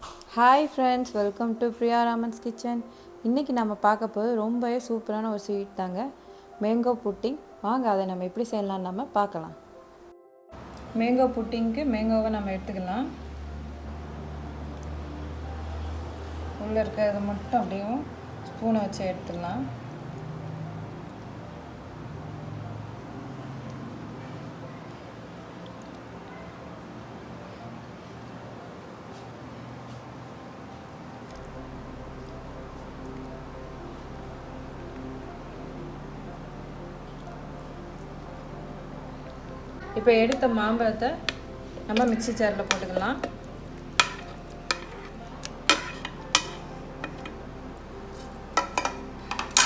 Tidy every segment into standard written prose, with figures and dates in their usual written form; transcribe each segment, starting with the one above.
Hi friends, welcome to PriyaRaman's kitchen. இன்றைக்கி நம்ம பார்க்க போது ரொம்பவே சூப்பரான ஒரு ஸ்வீட் தாங்க, மேங்கோ புட்டிங். வாங்க அதை நம்ம எப்படி செய்யலாம்னு நம்ம பார்க்கலாம். மேங்கோ புட்டிங்க்கு மேங்கோவை நம்ம எடுத்துக்கலாம். உள்ளே இருக்கிறத மட்டும் அப்படியே ஸ்பூனை வச்சு எடுத்துக்கலாம். இப்போ எடுத்த மாம்பழத்தை நம்ம மிக்ஸி ஜாரில் போட்டுக்கலாம்.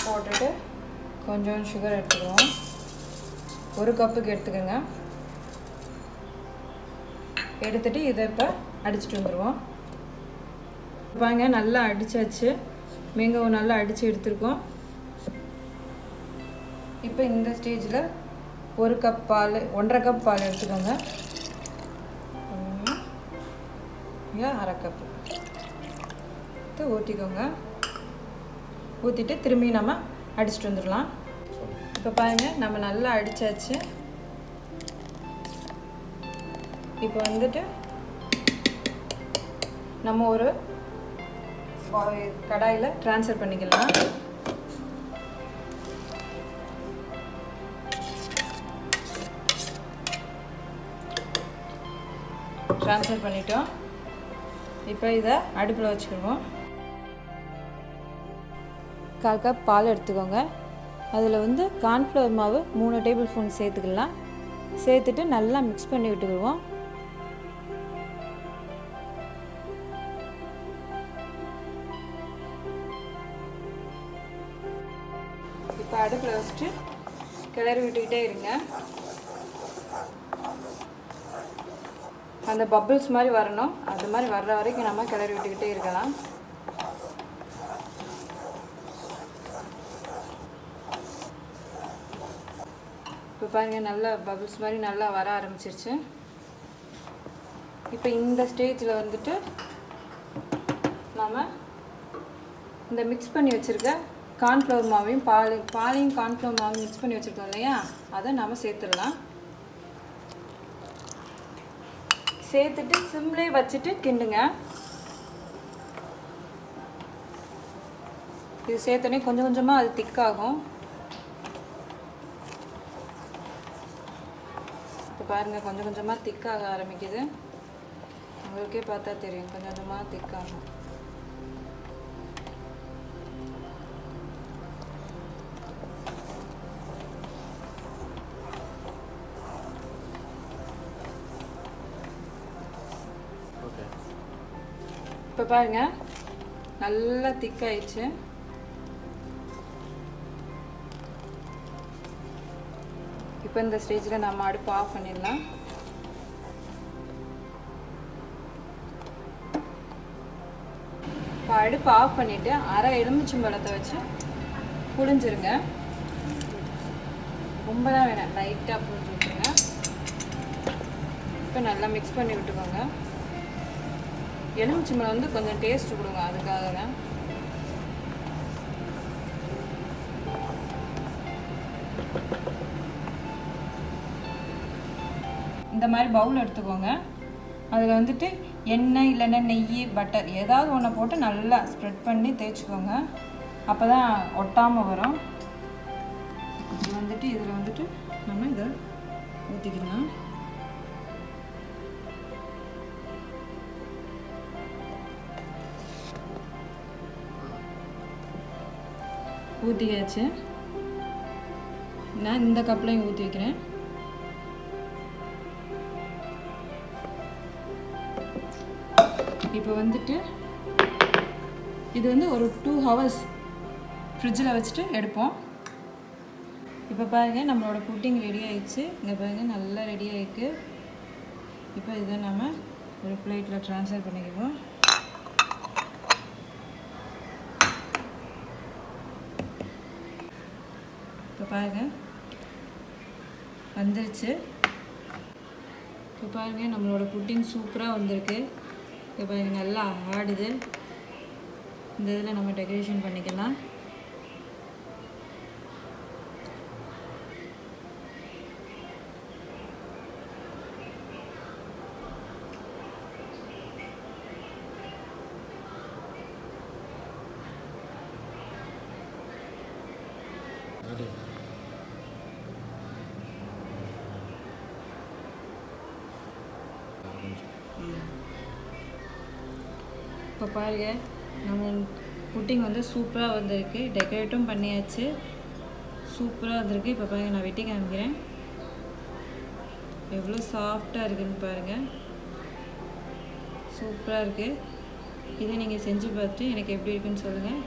போட்டுட்டு கொஞ்சம் சுகர் எடுத்துக்குவோம். 1 கப்புக்கு எடுத்துக்கோங்க. எடுத்துகிட்டு இதை இப்போ அடிச்சுட்டு வந்துடுவோம். பாருங்க, நல்லா அடித்தாச்சு. மேங்கோவை நல்லா அடித்து எடுத்துருக்கோம். இப்போ இந்த ஸ்டேஜில் 1 கப் பால், 1.5 கப் பால் எடுத்துக்கோங்க. 1/2 கப்பு ஊற்றிக்கோங்க. ஊற்றிட்டு திரும்பி நம்ம அடிச்சுட்டு வந்துடலாம். இப்போ பாருங்கள், நம்ம நல்லா அடித்தாச்சு. இப்போ வந்துட்டு நம்ம ஒரு கடாயில் ட்ரான்ஸ்ஃபர் பண்ணிக்கலாம். ட்ரான்ஸ்ஃபர் பண்ணிட்டோம். இப்போ இதை அடுப்பில் வச்சுக்கிடுவோம். 1/4 கப் பால் எடுத்துக்கோங்க. அதில் வந்து கார்ன்ஃப்ளவர் மாவு 3 டேபிள் ஸ்பூன் சேர்த்துக்கலாம். சேர்த்துட்டு நல்லா மிக்ஸ் பண்ணி விட்டுக்குவோம். இப்போ அடுப்பில் வச்சுட்டு கிளறி விட்டுக்கிட்டே இருங்க. அந்த பபிள்ஸ் மாதிரி வரணும். அது மாதிரி வர்ற வரைக்கும் நம்ம கிளறி விட்டுக்கிட்டே இருக்கலாம். இப்போ பாருங்கள், நல்லா பபிள்ஸ் மாதிரி நல்லா வர ஆரம்பிச்சிருச்சு. இப்போ இந்த ஸ்டேஜில் வந்துட்டு நம்ம இந்த மிக்ஸ் பண்ணி வச்சுருக்க கார்ன்ஃப்ளவர் மாவையும் பாலையும் கார்ன்ஃப்ளவர் மாவையும் மிக்ஸ் பண்ணி வச்சுருக்கோம் இல்லையா, அதை நம்ம சேர்த்துடலாம். சேர்த்துட்டு சிம்லே வச்சுட்டு கிண்டுங்க. இது சேர்த்தோடனே கொஞ்சம் கொஞ்சமாக அது திக்காகும். இப்போ பாருங்கள், கொஞ்சம் கொஞ்சமாக திக்காக ஆரம்பிக்குது. உங்களுக்கே பார்த்தா தெரியும், கொஞ்சம் கொஞ்சமாக திக்காகும். இப்போ பாருங்கள், நல்லா திக்காயிடுச்சு. இப்போ இந்த ஸ்டேஜில் நம்ம அடுப்பு ஆஃப் பண்ணிடலாம். இப்போ அடுப்பு ஆஃப் பண்ணிவிட்டு 1/2 எலுமிச்சம்பழத்தை வச்சு புழிஞ்சிருங்க. ரொம்ப தான் வேணாம், லைட்டாக புழிஞ்சு விட்டுருங்க. இப்போ நல்லா மிக்ஸ் பண்ணி விட்டுக்கோங்க. எலுமிச்சம்பழம் வந்து கொஞ்சம் டேஸ்ட் கொடுங்க, அதுக்காக தான். இந்த மாதிரி பவுல் எடுத்துக்கோங்க. அதில் வந்துட்டு எண்ணெய் இல்லைன்னா நெய், பட்டர் ஏதாவது ஒன்றை போட்டு நல்லா ஸ்ப்ரெட் பண்ணி தேய்ச்சிக்கோங்க. அப்போ தான் ஒட்டாமல் வரும். இது வந்துட்டு இதில் வந்துட்டு நம்ம இதை ஊற்றிக்கலாம். ஊற்றியாச்சு. நான் இந்த கப்லையும் ஊற்றி வைக்கிறேன். இப்போ வந்துட்டு இது வந்து ஒரு 2 ஹவர்ஸ் ஃப்ரிட்ஜில் வச்சுட்டு எடுப்போம். இப்போ பாருங்கள், நம்மளோட புட்டிங் ரெடி ஆயிடுச்சு. இங்கே பாருங்கள், நல்லா ரெடி ஆகிருக்கு. இப்போ இதை நம்ம ஒரு பிளேட்டில் ட்ரான்ஸ்ஃபர் பண்ணிக்குவோம். இப்போ பாருங்கள், வந்துருச்சு. இப்போ பாருங்கள், நம்மளோட புட்டிங் சூப்பராக வந்திருக்கு. இப்போ நல்லா ஆடுது. இந்த இதில் நம்ம டெக்கரேஷன் பண்ணிக்கலாம். இப்போ பாருங்க, நம்ம புட்டிங் வந்து சூப்பராக வந்திருக்கு. டெக்கரேட்டும் பண்ணியாச்சு, சூப்பராக வந்திருக்கு. இப்போ பாருங்கள், நான் வெட்டி காமிக்கிறேன். எவ்வளோ சாஃப்டாக இருக்குதுன்னு பாருங்கள், சூப்பராக இருக்குது. இதை நீங்கள் செஞ்சு பார்த்துட்டு எனக்கு எப்படி இருக்குன்னு சொல்லுங்கள்.